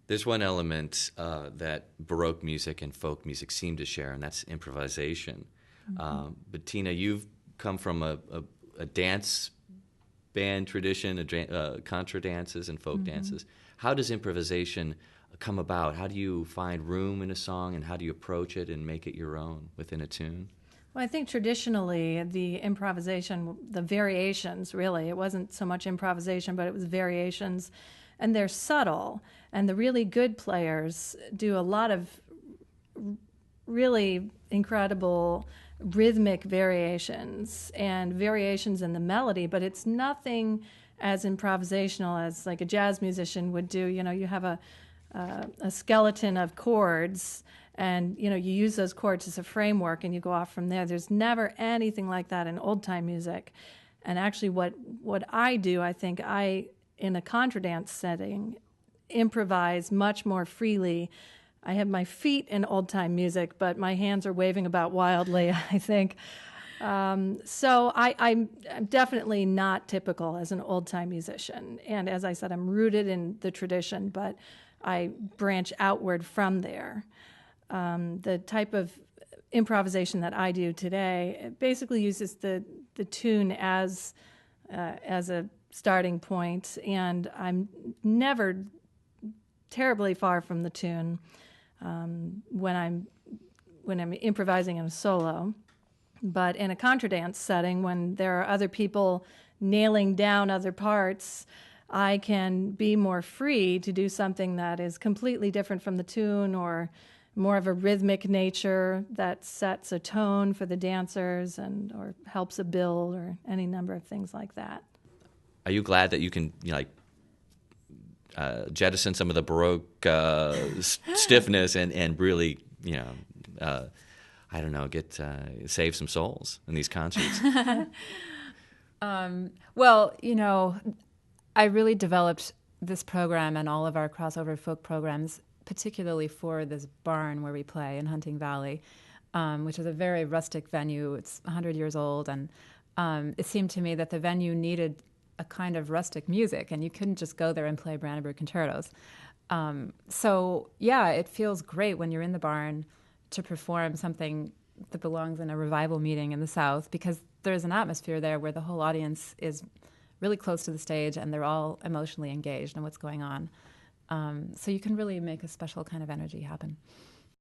There's one element that Baroque music and folk music seem to share, and that's improvisation. But Tina, you've come from a dance band tradition, contra dances and folk dances. How does improvisation come about? How do you find room in a song, and how do you approach it and make it your own within a tune? Well, I think traditionally the improvisation, the variations really, it wasn't so much improvisation, but it was variations, and they're subtle. And the really good players do a lot of really incredible rhythmic variations and variations in the melody, but it's nothing as improvisational as like a jazz musician would do. You know, you have a skeleton of chords, and you use those chords as a framework, and you go off from there. There's never anything like that in old time music. And actually, what I do, I think in a contradance setting, improvise much more freely. I have my feet in old time music, but my hands are waving about wildly, I think. So I'm definitely not typical as an old time musician. And as I said, I'm rooted in the tradition, but I branch outward from there. The type of improvisation that I do today basically uses the tune as a starting point, and I'm never terribly far from the tune when I'm improvising in a solo. But in a contradance setting, when there are other people nailing down other parts, I can be more free to do something that is completely different from the tune, or more of a rhythmic nature that sets a tone for the dancers or helps a build, or any number of things like that. Are you glad that you can jettison some of the Baroque stiffness and really, I don't know, save some souls in these concerts? Well, I really developed this program and all of our crossover folk programs particularly for this barn where we play in Hunting Valley, which is a very rustic venue. It's 100 years old, and it seemed to me that the venue needed a kind of rustic music, and you couldn't just go there and play Brandenburg concertos. So, yeah, it feels great when you're in the barn to perform something that belongs in a revival meeting in the South, because there's an atmosphere there where the whole audience is really close to the stage and they're all emotionally engaged in what's going on. So you can really make a special kind of energy happen.